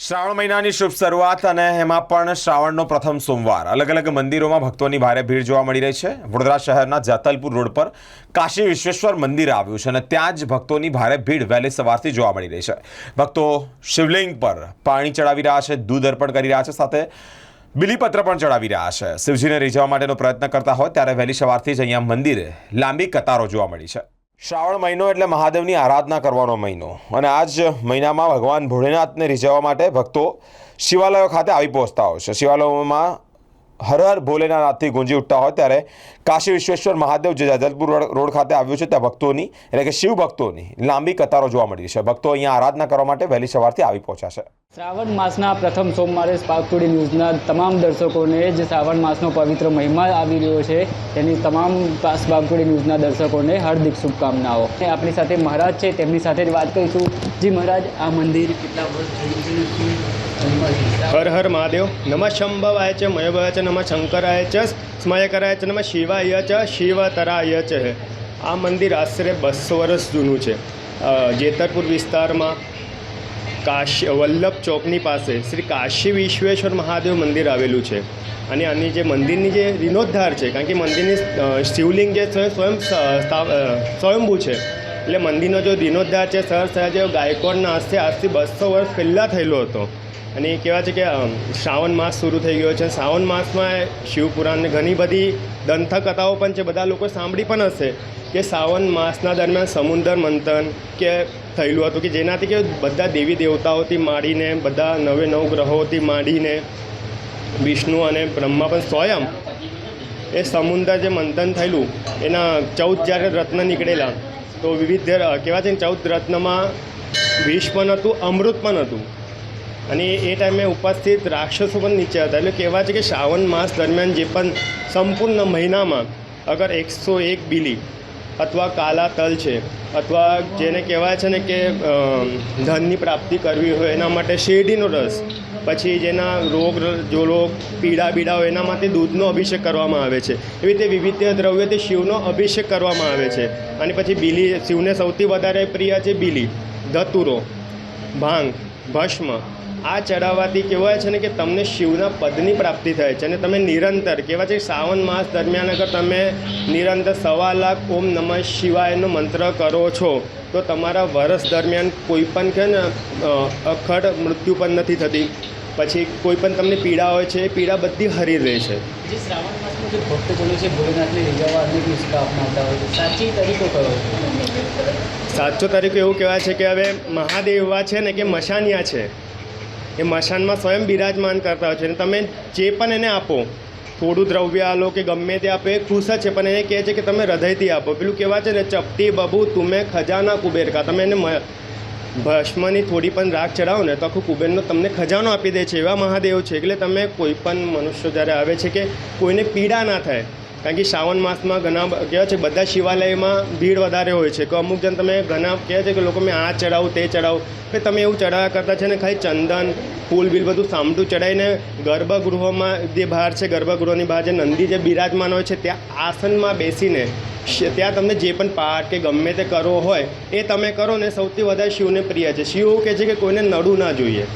શ્રાવણ મહિનાની શુભ શરૂઆત અને એમાં પણ શ્રાવણનો પ્રથમ સોમવાર અલગ અલગ મંદિરોમાં ભક્તોની ભારે ભીડ જોવા મળી રહી છે। વડોદરા શહેરના જેતલપુર રોડ પર કાશી વિશ્વેશ્વર મંદિર આવ્યું છે અને ત્યાં જ ભક્તોની ભારે ભીડ વહેલી સવારથી જોવા મળી રહી છે। ભક્તો શિવલિંગ પર પાણી ચડાવી રહ્યા છે, દૂધ અર્પણ કરી રહ્યા છે, સાથે બિલીપત્ર પણ ચડાવી રહ્યા છે। શિવજીને રીઝવવા માટેનો પ્રયત્ન કરતા હોય ત્યારે વહેલી સવારથી જ અહીંયા મંદિરે લાંબી કતારો જોવા મળી છે। શ્રાવણ મહિનો એટલે મહાદેવની આરાધના કરવાનો મહિનો અને આ જ મહિનામાં ભગવાન ભોળેનાથને રીઝવવા માટે ભક્તો શિવાલયો ખાતે આવી પહોંચતા હોય છે। શિવાલયોમાં હર હર ભોલેનાથથી ગુંજી ઉઠતા હોય ત્યારે કાશી વિશ્વેશ્વર મહાદેવ જે જેતલપુર રોડ ખાતે આવ્યું છે ત્યાં ભક્તોની એટલે કે શિવ ભક્તોની લાંબી કતારો જોવા મળી છે। ભક્તો અહીંયા આરાધના કરવા માટે વહેલી સવારથી આવી પહોંચ્યા છે। શ્રાવણ માસના પ્રથમ સોમવારે સ્પાર્ક ટુડે ન્યૂઝના તમામ દર્શકોને જે શ્રાવણ માસનો પવિત્ર મહિમા આવી રહ્યો છે તેની તમામ સ્પાર્ક ટુડે ન્યૂઝના દર્શકોને હાર્દિક શુભકામનાઓ। આપણી સાથે મહારાજ છે, તેમની સાથે જ વાત કરીશું। જી મહારાજ, આ મંદિર કેટલા વર્ષ હર હર મહાદેવ। નમઃ શંભવાય ચ મયભવાય ચ નમઃ શંકરાય ચ સ્મયકરાય ચ નમઃ શિવાય ચ શિવતરાય ચ। આ મંદિર આશરે 200 વર્ષ જૂનું છે। જેતલપુર વિસ્તારમાં વલ્લભ ચોકની પાસે શ્રી કાશી વિશ્વેશ્વર મહાદેવ મંદિર આવેલું છે અને આની જે મંદિરની જે જીર્ણોદ્ધાર છે, કારણ કે મંદિરની શિવલિંગ જે છે સ્વયંભૂ છે, એટલે મંદિરનો જો જીર્ણોદ્ધાર છે સર સહદેવ ગાયકવાડના હસ્તે આજથી 200 વર્ષ પહેલાં થયેલો હતો। અને એ કહેવાય છે કે શ્રાવણ માસ શરૂ થઈ ગયો છે। શ્રાવણ માસમાં શિવપુરાણની ઘણી બધી દંતકથાઓ પણ છે, બધા લોકો સાંભળી પણ હશે કે શ્રાવણ માસના દરમિયાન સમુદ્ર મંથન કે થયેલું હતું કે જેનાથી કે બધા દેવી દેવતાઓથી માંડીને બધા 9 ગ્રહોથી માંડીને વિષ્ણુ અને બ્રહ્મા પણ સ્વયં એ સમુદ્ર જે મંથન થયેલું એના 14 જ્યારે રત્ન નીકળેલા તો વિવિધ કહેવાય છે 14 રત્નમાં વિષ પણ હતું, અમૃત પણ હતું અને એ ટાઈમે ઉપસ્થિત રાક્ષસો પણ નીચે હતા। એટલે કહેવાય છે કે શ્રાવણ માસ દરમિયાન જે પણ સંપૂર્ણ મહિનામાં અગર 101 બિલી અથવા કાલા તલ છે અથવા જેને કહેવાય છે ને કે ધનની પ્રાપ્તિ કરવી હોય એના માટે શેરડીનો રસ, પછી જેના પીડા હોય એના માટે દૂધનો અભિષેક કરવામાં આવે છે। એવી રીતે વિવિધ દ્રવ્યોથી શિવનો અભિષેક કરવામાં આવે છે। અને પછી બીલી, શિવને સૌથી વધારે પ્રિય છે બીલી, ધતુરો, ભાંગ, ભસ્મ આ ચડાવવાથી કહેવાય છે ને કે તમને શિવના પદની પ્રાપ્તિ થાય છે અને તમે નિરંતર કહેવાય છે શ્રાવણ માસ દરમિયાન અગર તમે નિરંતર 1.25 લાખ ઓમ નમઃ શિવાયનો મંત્ર કરો છો તો તમારા વર્ષ દરમિયાન કોઈ પણ કે ને અખડ મૃત્યુ પણ નથી થતી। પછી કોઈ પણ તમને પીડા હોય છે એ પીડા બધી હરી રહે છે। જે શ્રાવણ માસમાં જે ભક્તજનો છે ભોલેનાથને રીઝવવા અનેક નુસ્ખા અપનાવતા હોય છે, સાચી તરીકો કયો? સાચો તરીકો એવું કહેવાય છે કે હવે મહાદેવ એવા છે ને કે મશાનિયા છે, એ મશાનમાં સ્વયં બિરાજમાન કરતા હોય છે અને તમે જે પણ એને આપો, થોડું દ્રવ્ય આલો કે ગમે તે આપો એ ખુશ જ છે, પણ એને કહે છે કે તમે હૃદયથી આપો। પેલું કહેવાય છે ને ચપટી બબુ તુમે ખજાના કુબેર કા, તમે એને ભસ્મની થોડી પણ રાખ ચડાવો ને તો આખું કુબેરનો તમને ખજાનો આપી દે છે, એવા મહાદેવ છે। એટલે તમે કોઈ પણ મનુષ્ય જ્યારે આવે છે કે કોઈને પીડા ના થાય, કારણ કે શ્રાવણ માસમાં ઘણા કહેવાય છે બધા શિવાલયમાં ભીડ વધારે હોય છે કે અમુક જણ તમે ઘણા કહે છે કે લોકો મેં આ ચડાવું તે ચડાવું, કે તમે એવું ચડાવ્યા કરતાં છે ને ખાલી ચંદન ફૂલ બિલ બધું સામટું ચડાવીને ગર્ભગૃહમાં જે બહાર છે, ગર્ભગૃહની બહાર જે નંદી જે બિરાજમાન હોય છે ત્યાં આસનમાં બેસીને ત્યાં તમને જે પણ પાઠ કે ગમે તે કરવો હોય એ તમે કરો ને સૌથી વધારે શિવને પ્રિય છે। શિવ એવું કહે છે કે કોઈને નડવું ના જોઈએ,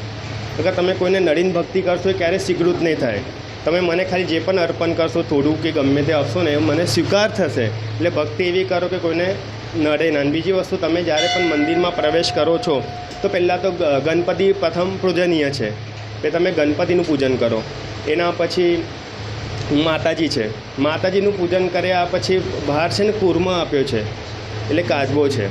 અગર તમે કોઈને નડીને ભક્તિ કરશો એ ક્યારેય સ્વીકૃત નહીં થાય। તમે મને ખાલી જે પણ અર્પણ કરશો થોડું કે ગમે તે આપશો ને એ મને સ્વીકાર થશે। એટલે ભક્તિ એવી કરો કે કોઈને નડે ના। બીજી વસ્તુ, તમે જ્યારે પણ મંદિરમાં પ્રવેશ કરો છો તો પહેલાં તો ગણપતિ પ્રથમ પૂજનીય છે, કે તમે ગણપતિનું પૂજન કરો। એના પછી માતાજી છે, માતાજીનું પૂજન કર્યા પછી બહાર છે ને કુર્મા આપ્યો છે એટલે કાચબો છે,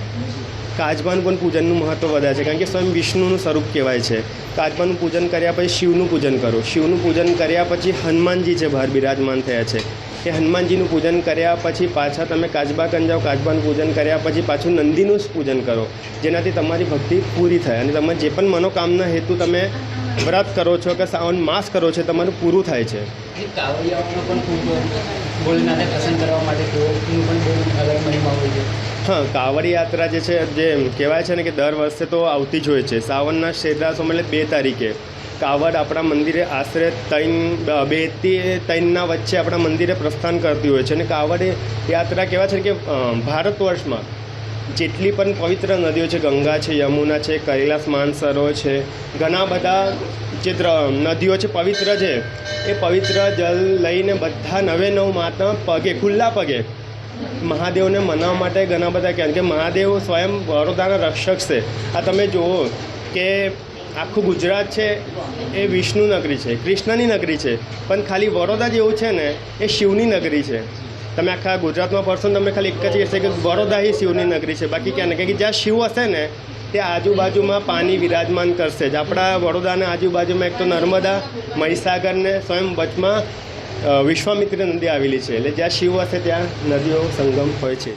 કાચબાનું પણ પૂજનનું મહત્ત્વ વધારે છે, કારણ કે સ્વયં વિષ્ણુનું સ્વરૂપ કહેવાય છે। કાચબાનું પૂજન કર્યા પછી શિવનું પૂજન કરો, શિવનું પૂજન કર્યા પછી હનુમાનજી છે બહાર બિરાજમાન થયા છે, એ હનુમાનજીનું પૂજન કર્યા પછી પાછા તમે કાચબા કન જાઓ, કાચબાનું પૂજન કર્યા પછી પાછું નંદીનું જ પૂજન કરો, જેનાથી તમારી ભક્તિ પૂરી થાય અને તમે જે પણ મનોકામના હેતુ તમે વ્રત કરો છો કે શ્રાવણ માસ કરો છો તમારું પૂરું થાય છે। કાવડિયાઓનો પણ ભોલેનાથને પ્રસન્ન કરવા માટે તેઓનું પણ બહુ અલગ મહિમા હોય છે। હા, કાંવડ યાત્રા જે છે જે કહેવાય છે ને કે દર વર્ષે તો આવતી જ હોય છે। શ્રાવણના શેદા સોમ એટલે 2 તારીખે કાવડ આપણા મંદિરે આશરે 2 થી 3 વચ્ચે આપણા મંદિરે પ્રસ્થાન કરતી હોય છે અને કાવડ યાત્રા કહેવાય છે કે ભારત વર્ષમાં જેટલી પણ પવિત્ર નદીઓ છે, ગંગા છે, યમુના છે, કૈલાસ માનસરોવર છે, ઘણા બધા જે નદીઓ છે પવિત્ર છે, એ પવિત્ર જલ લઈને બધા 99 માતા પગે ખુલ્લા પગે મહાદેવને મનાવવા માટે ઘણા બધા કારણ કે મહાદેવ સ્વયં બરોડાના રક્ષક છે. આ તમે જુઓ કે આખું ગુજરાત છે એ વિષ્ણુ નગરી છે, કૃષ્ણની નગરી છે, પણ ખાલી બરોડા જેવું છે ને એ શિવની નગરી છે. તમે આખા ગુજરાતમાં ફરશો ને તમે ખાલી એક જ કહેશે કે બરોડા એ શિવની નગરી છે. બાકી ક્યાં ને કે જ્યાં શિવ હશે ને ત્યાં આજુબાજુમાં પાણી વિરાજમાન કરશે જ. આપણા વડોદરાના આજુબાજુમાં એક તો નર્મદા, મહીસાગર ને સ્વયં વચમાં વિશ્વામિત્રી નદી આવેલી છે. એટલે જ્યાં શિવ હશે ત્યાં નદીઓ સંગમ હોય છે.